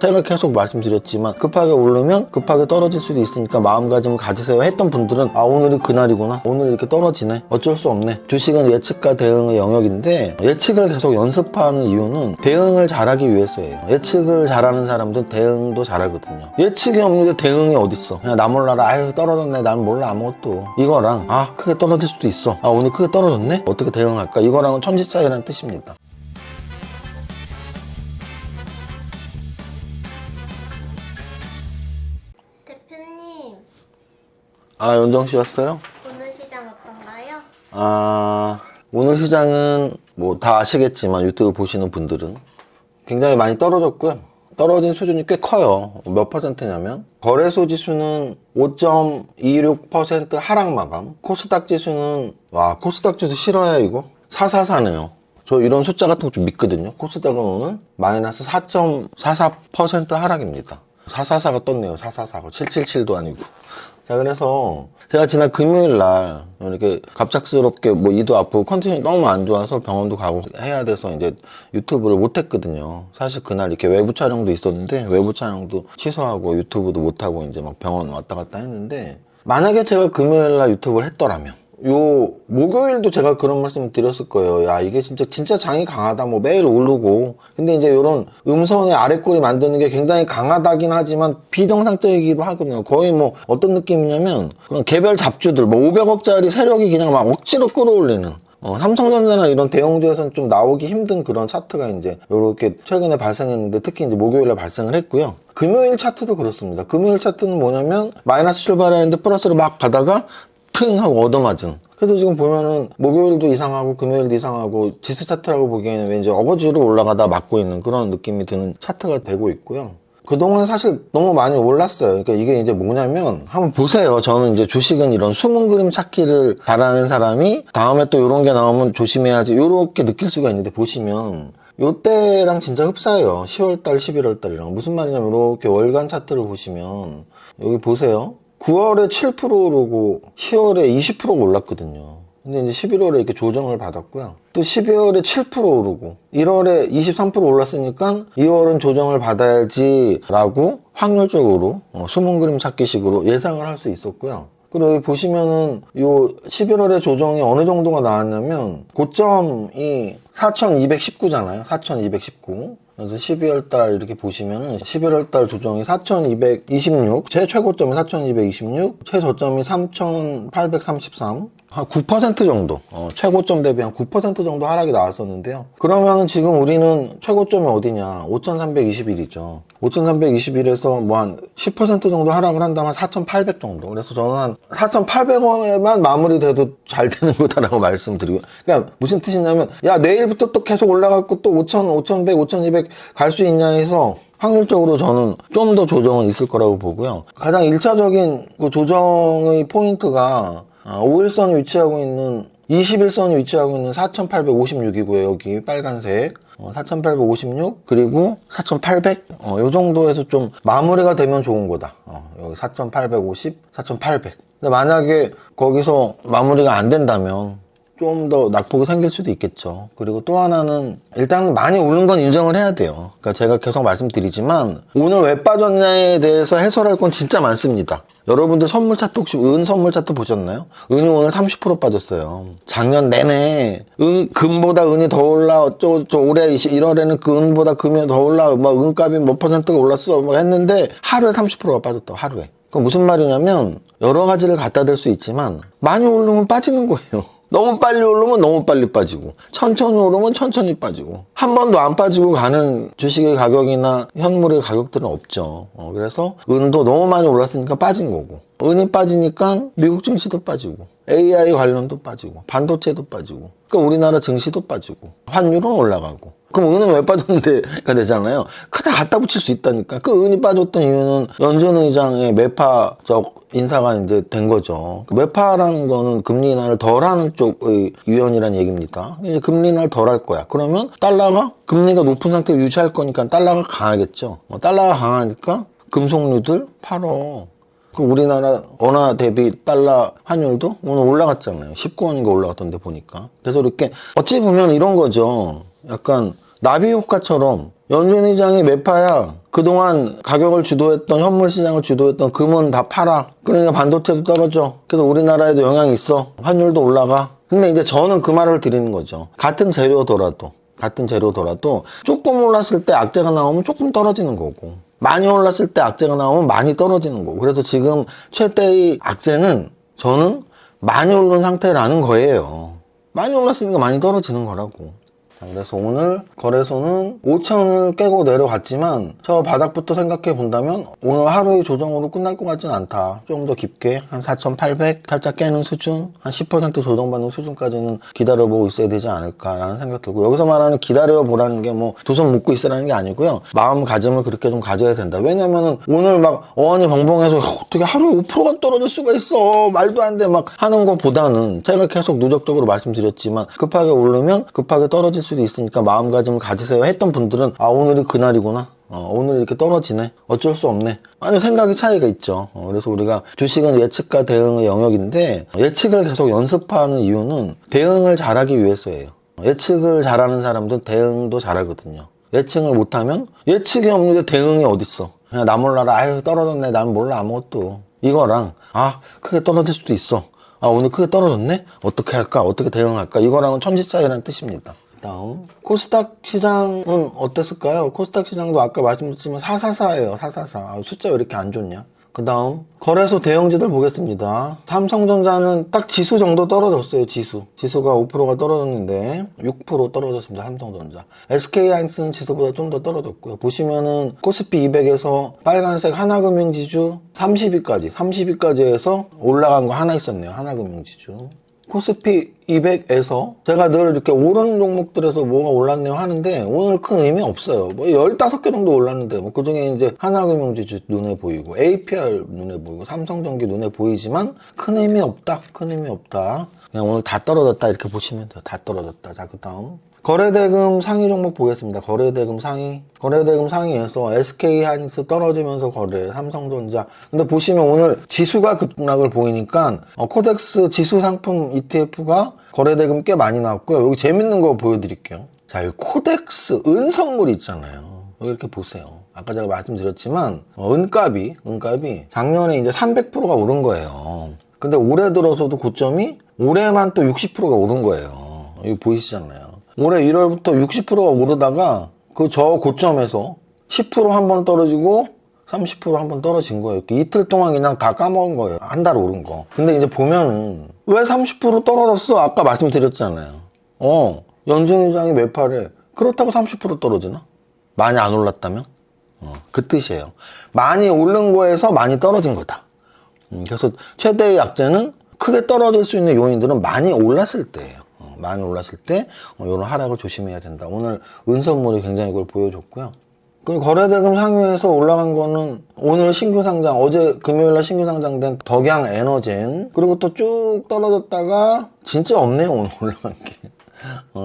제가 계속 말씀드렸지만 급하게 오르면 급하게 떨어질 수도 있으니까 마음가짐을 가지세요 했던 분들은 아, 오늘이 그날이구나, 오늘 이렇게 떨어지네, 어쩔 수 없네. 주식은 예측과 대응의 영역인데 예측을 계속 연습하는 이유는 대응을 잘하기 위해서예요. 예측을 잘하는 사람들은 대응도 잘하거든요. 예측이 없는데 대응이 어딨어. 그냥 나 몰라라, 아유 떨어졌네, 난 몰라 아무것도, 이거랑 아 크게 떨어질 수도 있어, 아 오늘 크게 떨어졌네, 어떻게 대응할까, 이거랑은 천지 차이라는 뜻입니다. 대표님, 아, 연정씨 왔어요? 오늘 시장 어떤가요? 아, 오늘 시장은 뭐 다 아시겠지만 유튜브 보시는 분들은 굉장히 많이 떨어졌고요. 떨어진 수준이 꽤 커요. 몇 퍼센트냐면 거래소 지수는 5.26% 하락 마감, 코스닥 지수는 와, 코스닥 지수 싫어요 이거? 444네요. 저 이런 숫자 같은 거 좀 믿거든요. 코스닥은 오늘 마이너스 4.44% 하락입니다. 444가 떴네요. 444가 777도 아니고. 자, 그래서 제가 지난 금요일 날 이렇게 갑작스럽게 뭐 이도 아프고 컨디션이 너무 안 좋아서 병원도 가고 해야 돼서 이제 유튜브를 못 했거든요. 사실 그날 이렇게 외부 촬영도 있었는데 외부 촬영도 취소하고 유튜브도 못 하고 이제 막 병원 왔다 갔다 했는데, 만약에 제가 금요일 날 유튜브를 했더라면 요 목요일도 제가 그런 말씀 드렸을 거예요. 야, 이게 진짜 장이 강하다, 뭐 매일 오르고. 근데 이제 요런 음선의 아랫골이 만드는 게 굉장히 강하다긴 하지만 비정상적이기도 하거든요. 거의 뭐 어떤 느낌이냐면 그런 개별 잡주들 뭐 500억짜리 세력이 그냥 막 억지로 끌어올리는, 삼성전자나 이런 대형주에서는 좀 나오기 힘든 그런 차트가 이제 요렇게 최근에 발생했는데, 특히 이제 목요일에 발생을 했고요. 금요일 차트도 그렇습니다. 금요일 차트는 뭐냐면 마이너스 출발했는데 플러스로 막 가다가 퉁 하고 얻어맞은. 그래서 지금 보면은 목요일도 이상하고 금요일도 이상하고 지수 차트라고 보기에는 왠지 어거지로 올라가다 맞고 있는 그런 느낌이 드는 차트가 되고 있고요. 그동안 사실 너무 많이 올랐어요. 그러니까 이게 이제 뭐냐면 한번 보세요. 저는 이제 주식은 이런 숨은 그림 찾기를 잘하는 사람이 다음에 또 이런 게 나오면 조심해야지 이렇게 느낄 수가 있는데, 보시면 요때랑 진짜 흡사해요. 10월달, 11월달이랑. 무슨 말이냐면 이렇게 월간 차트를 보시면 여기 보세요. 9월에 7% 오르고 10월에 20%가 올랐거든요. 근데 이제 11월에 이렇게 조정을 받았고요. 또 12월에 7% 오르고 1월에 23% 올랐으니까 2월은 조정을 받아야지 라고 확률적으로 숨은 그림 찾기식으로 예상을 할 수 있었고요. 그리고 여기 보시면은 요 11월에 조정이 어느 정도가 나왔냐면 고점이 4219잖아요. 4219. 그래서 12월 달 이렇게 보시면은 11월 달 조정이 4226, 제 최고점이 4226, 최저점이 3833, 한 9% 정도, 최고점 대비 한 9% 정도 하락이 나왔었는데요. 그러면은 지금 우리는 최고점이 어디냐? 5321이죠. 5321에서 뭐 한 10% 정도 하락을 한다면 4800 정도. 그래서 저는 한 4800원에만 마무리돼도 잘 되는 거다라고 말씀드리고. 그러니까 무슨 뜻이냐면, 야, 내일부터 또 계속 올라가고 또 5000, 5100, 5200 갈 수 있냐 해서 확률적으로 저는 좀 더 조정은 있을 거라고 보고요. 가장 1차적인 그 조정의 포인트가 5일선이 위치하고 있는, 21선이 위치하고 있는 4856이고요. 여기 빨간색 4856 그리고 4800 요 정도에서 좀 마무리가 되면 좋은 거다. 여기 4850, 4800. 근데 만약에 거기서 마무리가 안 된다면 좀 더 낙폭이 생길 수도 있겠죠. 그리고 또 하나는 일단 많이 오른 건 인정을 해야 돼요. 그러니까 제가 계속 말씀드리지만 오늘 왜 빠졌냐에 대해서 해설할 건 진짜 많습니다. 여러분들 선물 차트 혹시 은 선물 차트 보셨나요? 은이 오늘 30% 빠졌어요. 작년 내내 금보다 은이 더 올라, 올해 1월에는 그 은보다 금이 더 올라, 막 은값이 몇 퍼센트가 올랐어 뭐 했는데 하루에 30%가 빠졌다. 하루에. 그럼 무슨 말이냐면 여러 가지를 갖다 댈 수 있지만 많이 오르면 빠지는 거예요. 너무 빨리 오르면 너무 빨리 빠지고, 천천히 오르면 천천히 빠지고, 한 번도 안 빠지고 가는 주식의 가격이나 현물의 가격들은 없죠. 그래서 은도 너무 많이 올랐으니까 빠진 거고, 은이 빠지니까 미국 증시도 빠지고, AI 관련도 빠지고, 반도체도 빠지고, 그러니까 우리나라 증시도 빠지고, 환율은 올라가고. 그럼 은은 왜 빠졌는데가 되잖아요. 크다 갖다 붙일 수 있다니까. 그 은이 빠졌던 이유는 연준 의장의 매파적 인사가 이제 된 거죠. 매파라는 거는 금리 인하를 덜 하는 쪽의 유언이라는 얘기입니다. 이제 금리 인하를 덜 할 거야. 그러면 달러가 금리가 높은 상태를 유지할 거니까 달러가 강하겠죠. 달러가 강하니까 금속류들 팔어. 그 우리나라 원화 대비 달러 환율도 오늘 올라갔잖아요. 19원인가 올라갔던데 보니까. 그래서 이렇게 어찌 보면 이런 거죠. 약간 나비 효과처럼 연준 의장이 매파야. 그동안 가격을 주도했던, 현물 시장을 주도했던 금은 다 팔아. 그러니까 반도체도 떨어져. 그래서 우리나라에도 영향이 있어. 환율도 올라가. 근데 이제 저는 그 말을 드리는 거죠. 같은 재료더라도 조금 올랐을 때 악재가 나오면 조금 떨어지는 거고, 많이 올랐을 때 악재가 나오면 많이 떨어지는 거고. 그래서 지금 최대의 악재는 저는 많이 오른 상태라는 거예요. 많이 올랐으니까 많이 떨어지는 거라고. 그래서 오늘 거래소는 5천을 깨고 내려갔지만 저 바닥부터 생각해 본다면 오늘 하루의 조정으로 끝날 것 같진 않다. 좀 더 깊게 한 4,800 살짝 깨는 수준, 한 10% 조정받는 수준까지는 기다려보고 있어야 되지 않을까라는 생각 들고, 여기서 말하는 기다려보라는 게 뭐 두 손 묶고 있으라는 게 아니고요. 마음가짐을 그렇게 좀 가져야 된다. 왜냐면은 오늘 막 어안이 벙벙해서 어떻게 하루에 5%가 떨어질 수가 있어, 말도 안 돼 막 하는 것보다는, 제가 계속 누적적으로 말씀드렸지만 급하게 오르면 급하게 떨어질 수도 있으니까 마음가짐을 가지세요 했던 분들은, 아, 오늘이 그날이구나, 오늘 이렇게 떨어지네, 어쩔 수 없네. 아니, 생각의 차이가 있죠. 그래서 우리가 주식은 예측과 대응의 영역인데, 예측을 계속 연습하는 이유는 대응을 잘하기 위해서예요. 예측을 잘하는 사람들은 대응도 잘하거든요. 예측을 못하면 예측이 없는데 대응이 어딨어. 그냥 나 몰라라, 아유 떨어졌네, 난 몰라 아무것도. 이거랑 아, 크게 떨어질 수도 있어, 아, 오늘 크게 떨어졌네, 어떻게 할까, 어떻게 대응할까, 이거랑은 천지 차이라는 뜻입니다. 다음 코스닥 시장은 어땠을까요? 코스닥 시장도 아까 말씀드렸지만 444예요. 444. 숫자 왜 이렇게 안 좋냐? 그 다음 거래소 대형주들 보겠습니다. 삼성전자는 딱 지수 정도 떨어졌어요. 지수가 5%가 떨어졌는데 6% 떨어졌습니다. 삼성전자. SK하이닉스는 지수보다 좀 더 떨어졌고요. 보시면은 코스피 200에서 빨간색 하나금융지주 30위까지 해서 올라간 거 하나 있었네요. 하나금융지주. 코스피 200에서 제가 늘 이렇게 오른 종목들에서 뭐가 올랐네요 하는데 오늘 큰 의미 없어요. 뭐 15개 정도 올랐는데 뭐 그중에 이제 하나금융지주 눈에 보이고 APR 눈에 보이고 삼성전기 눈에 보이지만 큰 의미 없다. 그냥 오늘 다 떨어졌다 이렇게 보시면 돼요. 다 떨어졌다. 자, 그 다음 거래대금 상위 종목 보겠습니다. 거래대금 상위에서 SK하이닉스 떨어지면서 거래, 삼성전자. 근데 보시면 오늘 지수가 급락을 보이니까 코덱스 지수 상품 ETF가 거래대금 꽤 많이 나왔고요. 여기 재밌는 거 보여드릴게요. 자, 이 코덱스 은성물 있잖아요. 여기 이렇게 보세요. 아까 제가 말씀드렸지만 은값이 작년에 이제 300%가 오른 거예요. 근데 올해 들어서도 고점이 올해만 또 60%가 오른 거예요. 여기 보이시잖아요. 올해 1월부터 60%가 오르다가 그 저 고점에서 10% 한 번 떨어지고 30% 한 번 떨어진 거예요. 이렇게 이틀 동안 그냥 다 까먹은 거예요. 한 달 오른 거. 근데 이제 보면은 왜 30% 떨어졌어? 아까 말씀드렸잖아요. 연준 의장이 매파래. 그렇다고 30% 떨어지나? 많이 안 올랐다면? 그 뜻이에요. 많이 오른 거에서 많이 떨어진 거다. 그래서 최대의 약재는 크게 떨어질 수 있는 요인들은 많이 올랐을 때예요. 많이 올랐을 때 이런 하락을 조심해야 된다. 오늘 은선물이 굉장히 이걸 보여줬고요. 그리고 거래대금 상위에서 올라간 거는 오늘 신규 상장, 어제 금요일날 신규 상장된 덕양에너젠, 그리고 또 쭉 떨어졌다가 진짜 없네요. 오늘 올라간 게.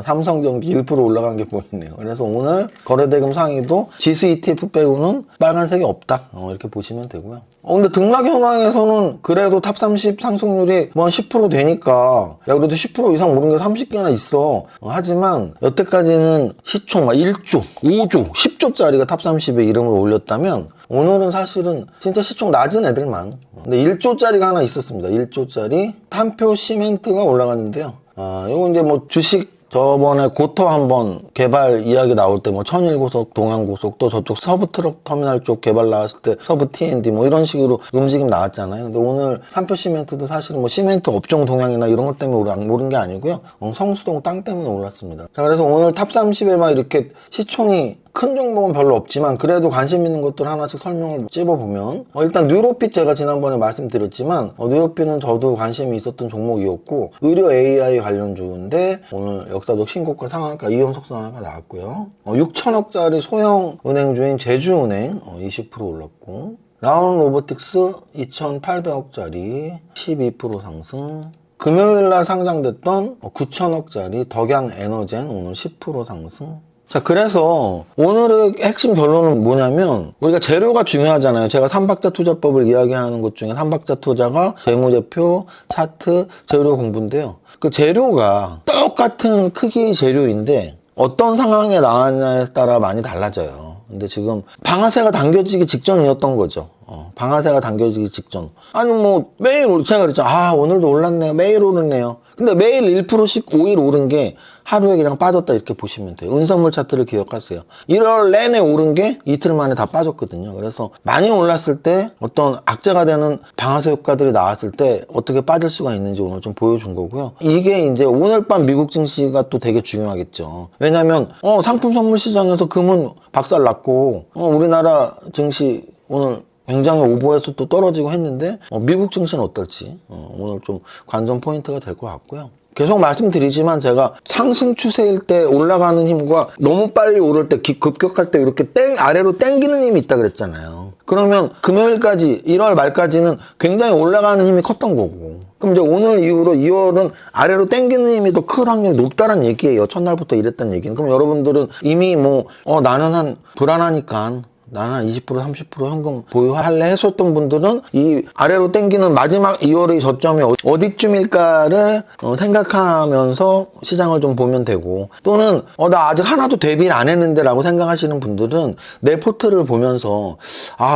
삼성전기 1% 올라간 게 보이네요. 그래서 오늘 거래대금 상위도 지수 ETF 빼고는 빨간색이 없다. 이렇게 보시면 되고요. 근데 등락 현황에서는 그래도 탑 30 상승률이 뭐 한 10% 되니까, 야, 그래도 10% 이상 오른 게 30개나 있어. 하지만 여태까지는 시총 막 1조, 5조, 10조짜리가 탑 30에 이름을 올렸다면 오늘은 사실은 진짜 시총 낮은 애들만. 근데 1조짜리가 하나 있었습니다. 1조짜리 탄표 시멘트가 올라갔는데요. 요거 이제 뭐 주식 저번에 고터 한번 개발 이야기 나올 때 뭐 천일고속, 동양고속, 또 저쪽 서부 트럭 터미널 쪽 개발 나왔을 때 서부 T&D 뭐 이런 식으로 움직임 나왔잖아요. 근데 오늘 산표 시멘트도 사실은 뭐 시멘트 업종 동향이나 이런 것 때문에 오른 게 아니고요. 성수동 땅 때문에 올랐습니다. 자, 그래서 오늘 탑 30에 막 이렇게 시총이 큰 종목은 별로 없지만 그래도 관심 있는 것들 하나씩 설명을 찝어보면 일단 뉴로핏 제가 지난번에 말씀드렸지만 뉴로핏은 저도 관심이 있었던 종목이었고 의료 AI 관련주인데 오늘 역사적 신고가 상한가 이연속 상한가 나왔고요. 6천억짜리 소형 은행주인 제주은행 20% 올랐고 라운 로보틱스 2,800억짜리 12% 상승, 금요일날 상장됐던 9천억짜리 덕양에너젠 오늘 10% 상승. 자, 그래서 오늘의 핵심 결론은 뭐냐면 우리가 재료가 중요하잖아요. 제가 삼박자 투자법을 이야기하는 것 중에 삼박자 투자가 재무제표, 차트, 재료 공부인데요. 그 재료가 똑같은 크기의 재료인데 어떤 상황에 나왔냐에 따라 많이 달라져요. 근데 지금 방아쇠가 당겨지기 직전이었던 거죠. 방아쇠가 당겨지기 직전. 아니 뭐 매일 제가 그랬죠. 아 오늘도 올랐네요. 매일 오르네요. 근데 매일 1%씩 5일 오른 게 하루에 그냥 빠졌다 이렇게 보시면 돼요. 운선물 차트를 기억하세요. 1월 내내 오른 게 이틀 만에 다 빠졌거든요. 그래서 많이 올랐을 때 어떤 악재가 되는 방아쇠 효과들이 나왔을 때 어떻게 빠질 수가 있는지 오늘 좀 보여준 거고요. 이게 이제 오늘 밤 미국 증시가 또 되게 중요하겠죠. 왜냐면 상품 선물 시장에서 금은 박살났고 우리나라 증시 오늘 굉장히 오버해서 또 떨어지고 했는데 미국 증시는 어떨지 오늘 좀 관전 포인트가 될 것 같고요. 계속 말씀드리지만 제가 상승 추세일 때 올라가는 힘과 너무 빨리 오를 때 급격할 때 이렇게 아래로 땡기는 힘이 있다 그랬잖아요. 그러면 금요일까지 1월 말까지는 굉장히 올라가는 힘이 컸던 거고, 그럼 이제 오늘 이후로 2월은 아래로 땡기는 힘이 더 클 확률이 높다는 얘기예요. 첫날부터 이랬다는 얘기는. 그럼 여러분들은 이미 나는 한 불안하니까 나는 한 20% 30% 현금 보유할래 했었던 분들은 이 아래로 땡기는 마지막 2월의 저점이 어디쯤일까를 생각하면서 시장을 좀 보면 되고, 또는 나 아직 하나도 대비를 안 했는데 라고 생각하시는 분들은 내 포트를 보면서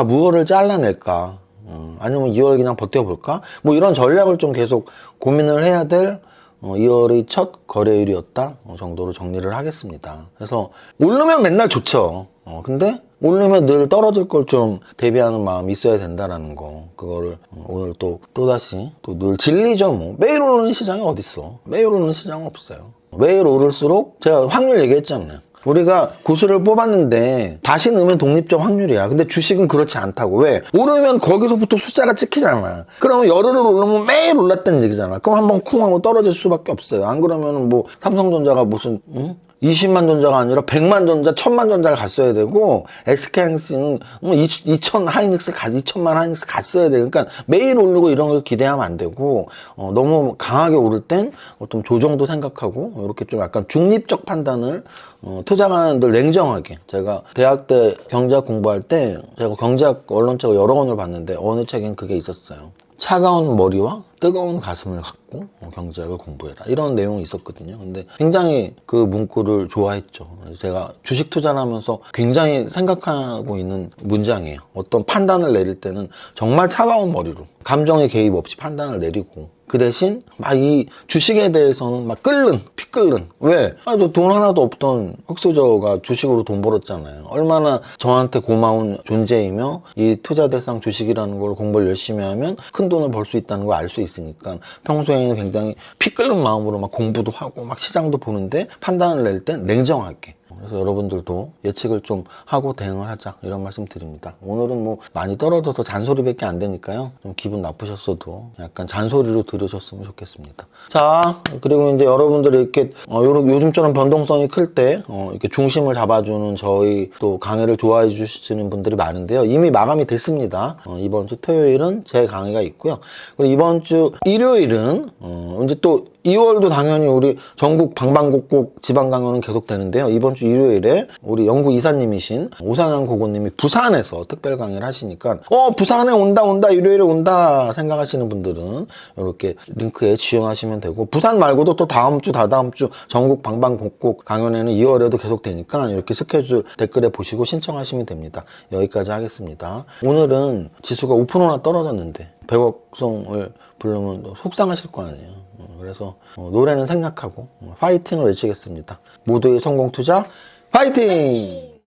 무엇을 잘라낼까, 아니면 2월 그냥 버텨볼까, 뭐 이런 전략을 좀 계속 고민을 해야 될 2월의 첫 거래일이었다 정도로 정리를 하겠습니다. 그래서 오르면 맨날 좋죠. 근데 오르면 늘 떨어질 걸 좀 대비하는 마음이 있어야 된다라는 거, 그거를 오늘 또다시 늘 진리죠. 뭐 매일 오르는 시장이 어딨어. 매일 오르는 시장은 없어요. 매일 오를수록 제가 확률 얘기했잖아요. 우리가 구슬을 뽑았는데 다시 넣으면 독립적 확률이야. 근데 주식은 그렇지 않다고. 왜? 오르면 거기서부터 숫자가 찍히잖아. 그러면 열흘을 오르면 매일 올랐다는 얘기잖아. 그럼 한번 쿵 하고 떨어질 수밖에 없어요. 안 그러면 뭐 삼성전자가 무슨 20만 전자가 아니라 100만 전자, 1000만 전자를 갔어야 되고, SK하이닉스는 2000 하이닉스 2000만 하이닉스 갔어야 돼. 그러니까 매일 오르고 이런 걸 기대하면 안 되고, 너무 강하게 오를 땐 어떤 조정도 생각하고, 이렇게 좀 약간 중립적 판단을 투자가들 냉정하게. 제가 대학 때 경제학 공부할 때 제가 경제학 언론책을 여러 권을 봤는데 어느 책엔 그게 있었어요. 차가운 머리와 뜨거운 가슴을 갖고 경제학을 공부해라, 이런 내용이 있었거든요. 근데 굉장히 그 문구를 좋아했죠. 제가 주식 투자를 하면서 굉장히 생각하고 있는 문장이에요. 어떤 판단을 내릴 때는 정말 차가운 머리로 감정의 개입 없이 판단을 내리고, 그 대신 막 이 주식에 대해서는 막 피 끓는. 왜? 돈 하나도 없던 흑수저가 주식으로 돈 벌었잖아요. 얼마나 저한테 고마운 존재이며, 이 투자 대상 주식이라는 걸 공부를 열심히 하면 큰 돈을 벌 수 있다는 걸 알 수 있으니까 평소에는 굉장히 피 끓는 마음으로 막 공부도 하고 막 시장도 보는데 판단을 낼 땐 냉정하게. 그래서 여러분들도 예측을 좀 하고 대응을 하자, 이런 말씀 드립니다. 오늘은 뭐 많이 떨어져서 잔소리밖에 안 되니까요. 좀 기분 나쁘셨어도 약간 잔소리로 들으셨으면 좋겠습니다. 자, 그리고 이제 여러분들이 이렇게 요즘처럼 변동성이 클 때 이렇게 중심을 잡아주는 저희 또 강의를 좋아해 주시는 분들이 많은데요. 이미 마감이 됐습니다. 이번 주 토요일은 제 강의가 있고요. 그리고 이번 주 일요일은 이제 또 2월도 당연히 우리 전국 방방곡곡 지방 강연은 계속 되는데요. 이번 주 일요일에 우리 연구 이사님이신 오상현 고고님이 부산에서 특별 강의를 하시니까 부산에 온다 일요일에 온다 생각하시는 분들은 이렇게 링크에 지원하시면 되고, 부산 말고도 또 다음 주 다다음 주 전국 방방곡곡 강연에는 2월에도 계속 되니까 이렇게 스케줄 댓글에 보시고 신청하시면 됩니다. 여기까지 하겠습니다. 오늘은 지수가 5%나 떨어졌는데 백억송을 부르면 속상하실 거 아니에요. 그래서 노래는 생략하고 파이팅을 외치겠습니다. 모두의 성공 투자 파이팅!